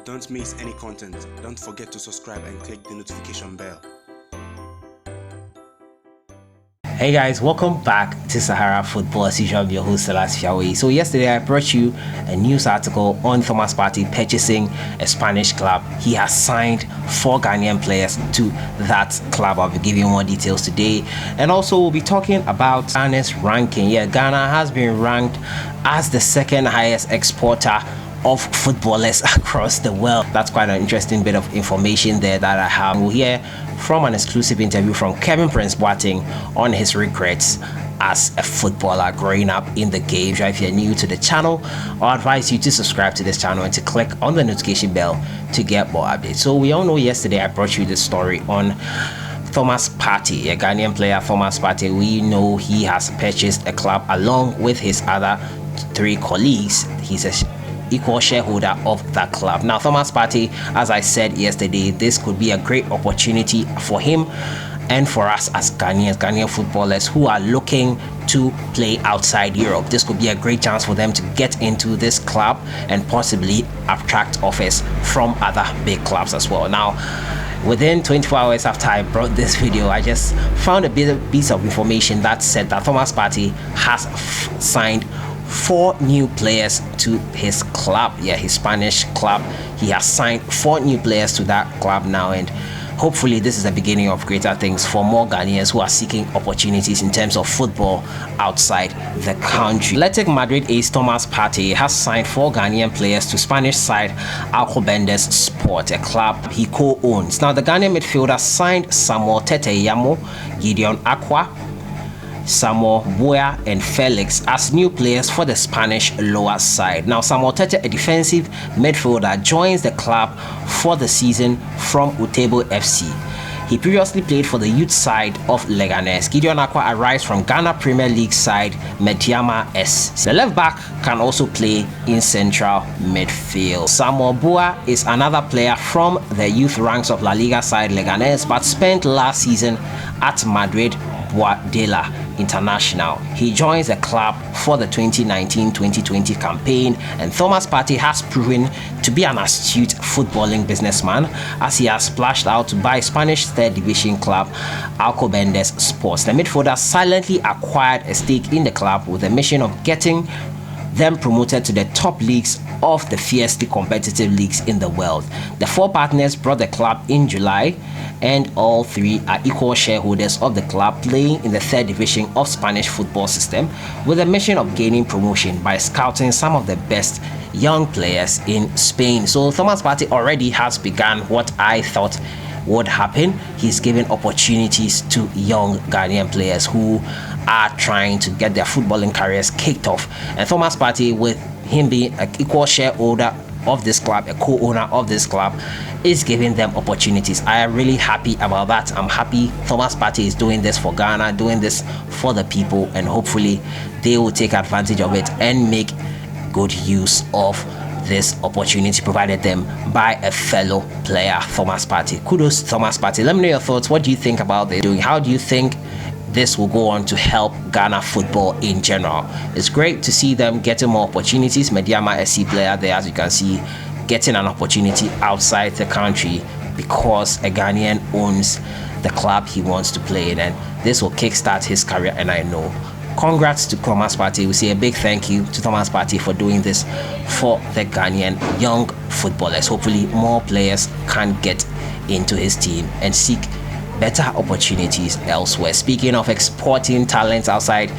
Don't miss any content. Don't forget to subscribe and click the notification bell. Hey guys, welcome back to Sahara Football. As usual, I'm your host Salas Fiawe. So yesterday I brought you a news article on Thomas Partey purchasing a Spanish club. He has signed 4 Ghanaian players to that club. I'll be giving you more details today. And also we'll be talking about Ghana's ranking. Yeah, Ghana has been ranked as the second highest exporter of footballers across the world. That's quite an interesting bit of information there that I have. We'll hear from an exclusive interview from Prince Boateng on his regrets as a footballer growing up in the game. So if you're new to the channel, I advise you to subscribe to this channel and to click on the notification bell to get more updates. So we all know yesterday I brought you this story on Thomas Partey, a Ghanaian player. Thomas Partey, we know he has purchased a club along with his other 3 colleagues. He's a equal shareholder of that club. Now, Thomas Partey, as I said yesterday, this could be a great opportunity for him and for us as Ghanaian footballers who are looking to play outside Europe. This could be a great chance for them to get into this club and possibly attract offers from other big clubs as well. Now, within 24 hours after I brought this video, I just found a piece of information that said that Thomas Partey has signed 4 new players to his club. Yeah, his Spanish club. He has signed 4 new players to that club now, and hopefully this is the beginning of greater things for more Ghanaians who are seeking opportunities in terms of football outside the country. Athletic Madrid ace Thomas Partey has signed 4 Ghanaian players to Spanish side BOATENG'S Sport, a club he co-owns. Now, the Ghanaian midfielder signed Samuel Teteyamo, Gideon Aqua, Samuel Boya and Felix as new players for the Spanish lower side. Now, Samuel Tete, a defensive midfielder, joins the club for the season from Utebo FC. He previously played for the youth side of Leganes. Gideon Aqua arrives from Ghana Premier League side Mediama S. The left back can also play in central midfield. Samuel Boya is another player from the youth ranks of La Liga side Leganes, but spent last season at Madrid Boadella International. He joins the club for the 2019-2020 campaign, and Thomas Partey has proven to be an astute footballing businessman as he has splashed out to buy Spanish 3rd division club BOATENG'S Sports. The midfielder silently acquired a stake in the club with the mission of getting them promoted to the top leagues of the fiercely competitive leagues in the world. The 4 partners brought the club in July, and all 3 are equal shareholders of the club, playing in the 3rd division of Spanish football system with a mission of gaining promotion by scouting some of the best young players in Spain. So Thomas Partey already has begun what I thought would happen. He's giving opportunities to young Ghanaian players who are trying to get their footballing careers kicked off. And Thomas Partey, with him being an equal shareholder of this club, a co-owner of this club, is giving them opportunities. I am really happy about that. I'm happy Thomas Partey is doing this for Ghana, doing this for the people, and hopefully they will take advantage of it and make good use of this opportunity provided them by a fellow player, Thomas Partey. Kudos to Thomas Partey. Let me know your thoughts. What do you think about this doing? How do you think this will go on to help Ghana football in general? It's great to see them getting more opportunities. Mediama SC player there, as you can see, getting an opportunity outside the country because a Ghanaian owns the club he wants to play in, and this will kickstart his career. And I know, congrats to Thomas Partey. We say a big thank you to Thomas Partey for doing this for the Ghanaian young footballers. Hopefully more players can get into his team and seek better opportunities elsewhere. Speaking of exporting talents outside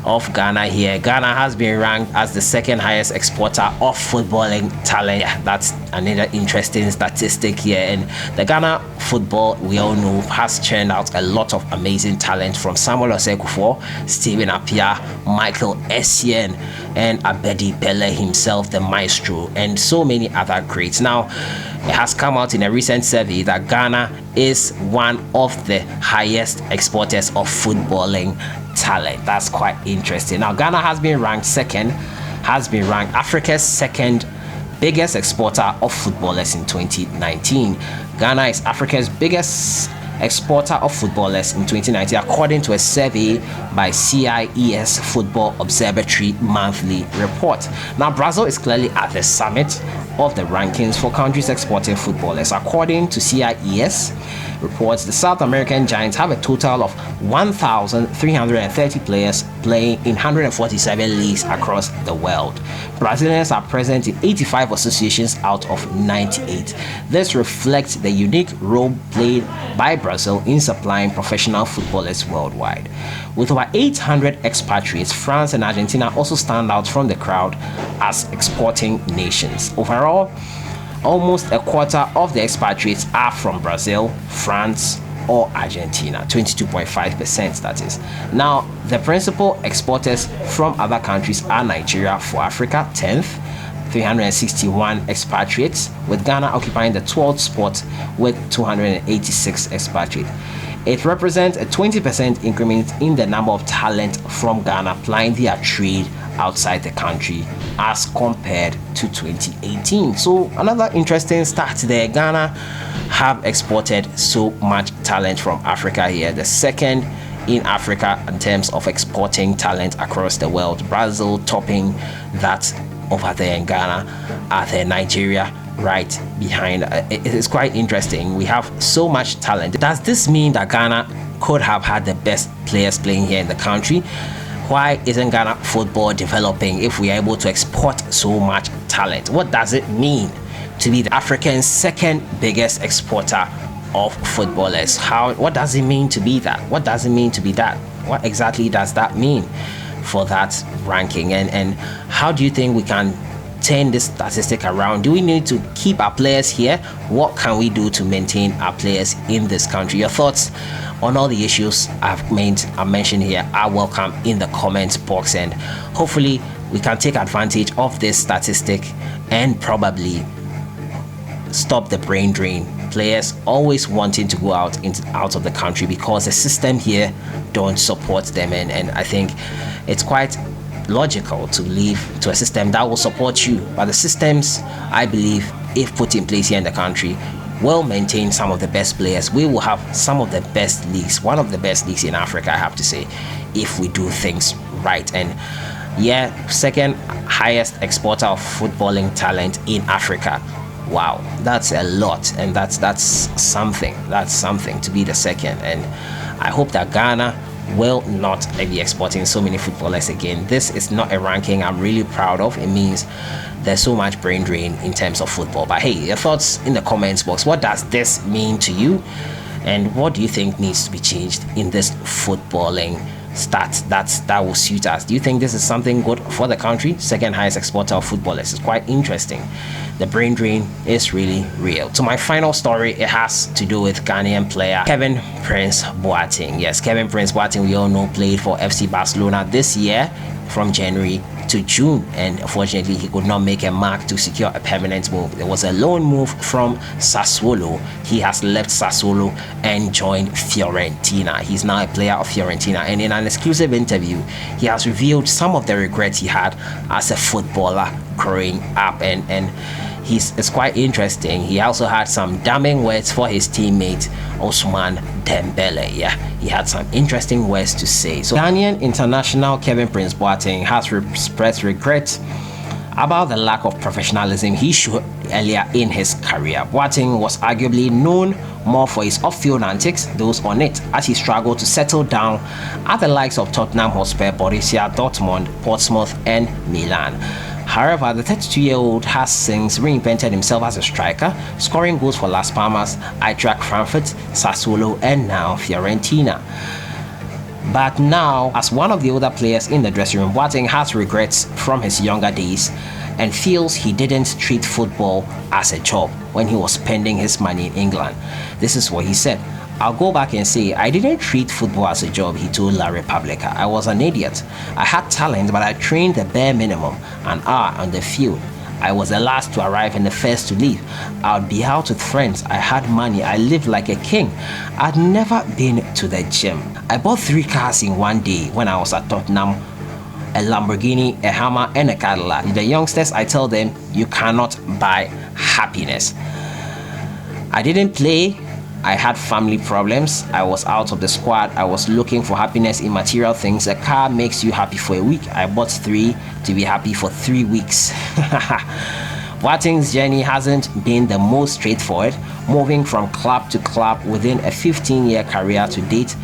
of Ghana here, Ghana has been ranked as the 2nd highest exporter of footballing talent. Yeah, that's another interesting statistic here. And the Ghana football, we all know, has churned out a lot of amazing talent, from Samuel Osei-Kuffour, Stephen Appiah, Michael Essien, and Abedi Pele himself, the maestro, and so many other greats. Now, it has come out in a recent survey that Ghana is one of the highest exporters of footballing talent. That's quite interesting. Now, Ghana has been ranked Africa's 2nd biggest exporter of footballers in 2019. Ghana is Africa's biggest exporter of footballers in 2019, according to a survey by CIES Football Observatory monthly report. Now, Brazil is clearly at the summit of the rankings for countries exporting footballers. According to CIES reports, the South American giants have a total of 1,330 players playing in 147 leagues across the world. Brazilians are present in 85 associations out of 98. This reflects the unique role played by Brazil in supplying professional footballers worldwide. With over 800 expatriates, France and Argentina also stand out from the crowd as exporting nations. Overall, almost a quarter of the expatriates are from Brazil, France, or Argentina, 22.5% that is. Now, the principal exporters from other countries are Nigeria for Africa, 10th, 361 expatriates, with Ghana occupying the 12th spot with 286 expatriates. It represents a 20% increment in the number of talent from Ghana plying their trade outside the country as compared to 2018. So another interesting stat there, Ghana have exported so much talent from Africa here, the second in Africa in terms of exporting talent across the world. Brazil topping that over there in Ghana, then Nigeria right behind. It is quite interesting. We have so much talent. Does this mean that Ghana could have had the best players playing here in the country? Why isn't Ghana football developing if we are able to export so much talent? What does it mean to be the African second biggest exporter of footballers? What does it mean to be that? What does it mean to be that? What exactly does that mean for that ranking? And how do you think we can turn this statistic around? Do we need to keep our players here? What can we do to maintain our players in this country? Your thoughts on all the issues I've mentioned here are welcome in the comments box, and hopefully we can take advantage of this statistic and probably stop the brain drain. Players always wanting to go out of the country because the system here don't support them, and I think it's quite logical to leave to a system that will support you. But the systems, I believe, if put in place here in the country, will maintain some of the best players. We will have some of the best leagues, one of the best leagues in Africa, I have to say, if we do things right. And yeah, second highest exporter of footballing talent in Africa. Wow, that's a lot, and that's something to be the second. And I hope that Ghana will not be exporting so many footballers again. This is not a ranking I'm really proud of. It means there's so much brain drain in terms of football. But hey, your thoughts in the comments box. What does this mean to you, and what do you think needs to be changed in this footballing stats that will suit us? Do you think this is something good for the country? Second highest exporter of footballers is quite interesting. The brain drain is really real. To my final story, it has to do with Ghanaian player Kevin Prince Boateng. Yes, Kevin Prince Boateng, we all know, played for FC Barcelona this year from January to June, and unfortunately he could not make a mark to secure a permanent move. There was a loan move from Sassuolo. He has left Sassuolo and joined Fiorentina. He's now a player of Fiorentina, and in an exclusive interview he has revealed some of the regrets he had as a footballer growing up, and it's quite interesting. He also had some damning words for his teammate Ousmane Dembele. Yeah, he had some interesting words to say. So Ghanaian international Kevin Prince Boateng has expressed regret about the lack of professionalism he showed earlier in his career. Boateng was arguably known more for his off-field antics, those on it, as he struggled to settle down at the likes of Tottenham Hotspur, Borussia Dortmund, Portsmouth, and Milan. However, the 32-year-old has since reinvented himself as a striker, scoring goals for Las Palmas, Eintracht Frankfurt, Sassuolo, and now Fiorentina. But now, as one of the older players in the dressing room, Boateng has regrets from his younger days and feels he didn't treat football as a job when he was spending his money in England. This is what he said. "I'll go back and say, I didn't treat football as a job," he told La Repubblica. "I was an idiot. I had talent, but I trained the bare minimum, an hour on the field. I was the last to arrive and the first to leave. I would be out with friends. I had money. I lived like a king. I'd never been to the gym. I bought 3 cars in one day when I was at Tottenham, a Lamborghini, a Hammer, and a Cadillac. The youngsters, I tell them, you cannot buy happiness. I didn't play I had family problems. I was out of the squad. I was looking for happiness in material things. A car makes you happy for a week. I bought 3 to be happy for 3 weeks. Boateng's journey hasn't been the most straightforward, moving from club to club within a 15-year career to date.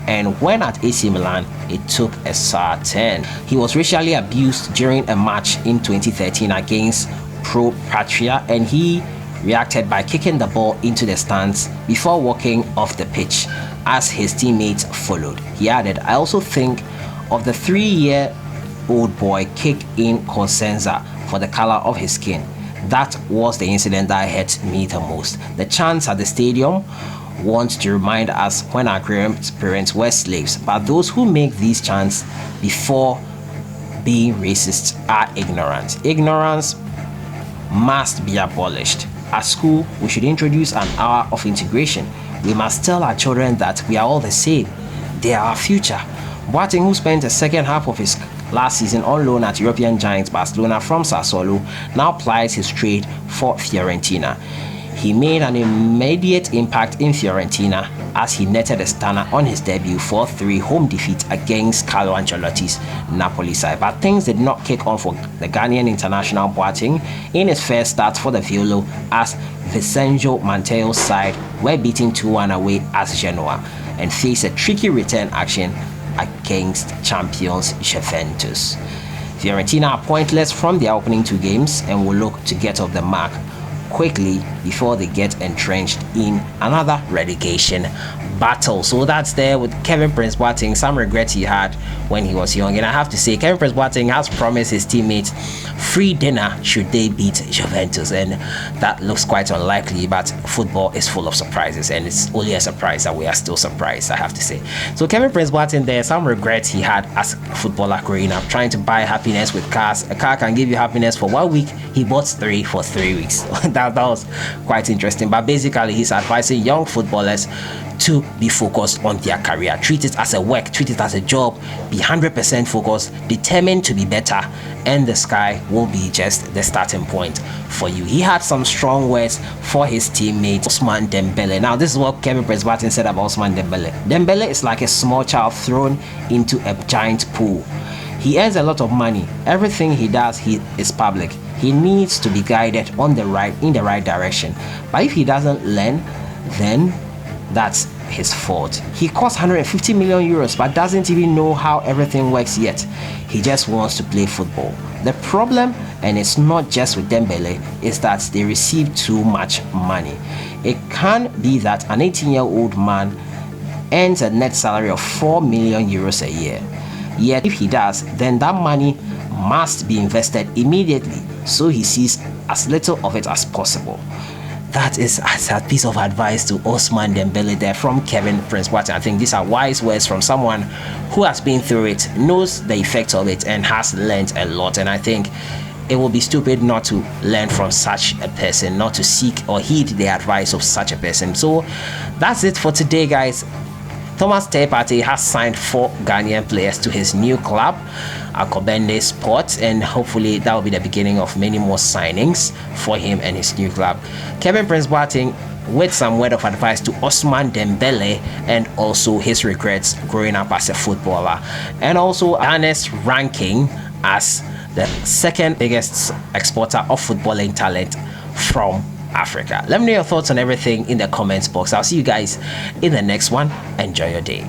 And when at AC Milan, it took a sour turn. He was racially abused during a match in 2013 against Partey, and he reacted by kicking the ball into the stands before walking off the pitch as his teammates followed. He added, "I also think of the 3-year-old boy kicked in Consenza for the color of his skin. That was the incident that hurt me the most. The chants at the stadium want to remind us when our grandparents were slaves, but those who make these chants before being racist are ignorant. Ignorance must be abolished. At school, we should introduce an hour of integration. We must tell our children that we are all the same. They are our future." Boateng, who spent the second half of his last season on loan at European giant Barcelona from Sassuolo, now plies his trade for Fiorentina. He made an immediate impact in Fiorentina as he netted a stunner on his debut 4-3 home defeat against Carlo Ancelotti's Napoli side. But things did not kick on for the Ghanaian international Boateng in his first start for the Viola, as Vincenzo Manteo's side were beaten 2-1 away at Genoa and faced a tricky return action against champions Juventus. Fiorentina are pointless from their opening 2 games and will look to get off the mark quickly before they get entrenched in another relegation battle. So that's there with Kevin Prince Boateng. Some regrets he had when he was young, and I have to say Kevin Prince Boateng has promised his teammates free dinner should they beat Juventus, and that looks quite unlikely, but football is full of surprises, and it's only a surprise that we are still surprised, I have to say. So Kevin Prince Boateng, there some regrets he had as a footballer growing up, trying to buy happiness with cars. A car can give you happiness for 1 week. He bought 3 for 3 weeks. that was quite interesting. But basically he's advising young footballers to be focused on their career. Treat it as a work, treat it as a job, be 100% focused, determined to be better, and the sky will be just the starting point for you. He had some strong words for his teammate Ousmane Dembele. Now this is what Kevin Prince Boateng said about Ousmane Dembele. "Dembele is like a small child thrown into a giant pool. He earns a lot of money. Everything he does is public. He needs to be guided in the right direction. But if he doesn't learn, then that's his fault. He costs 150 million euros but doesn't even know how everything works yet. He just wants to play football. The problem, and it's not just with Dembele, is that they receive too much money. It can be that an 18-year-old man earns a net salary of 4 million euros a year. Yet if he does, then that money must be invested immediately, so he sees as little of it as possible." That is a piece of advice to Ousmane Dembele there from Kevin Prince Boateng. I think these are wise words from someone who has been through it, knows the effects of it, and has learned a lot. And I think it will be stupid not to learn from such a person, not to seek or heed the advice of such a person. So that's it for today, guys. Thomas Partey has signed 4 Ghanaian players to his new club, Akobende Sports, and hopefully that will be the beginning of many more signings for him and his new club. Kevin Prince Boateng with some word of advice to Ousmane Dembele, and also his regrets growing up as a footballer, and also Ghana's ranking as the 2nd biggest exporter of footballing talent from Africa. Let me know your thoughts on everything in the comments box. I'll see you guys in the next one. Enjoy your day.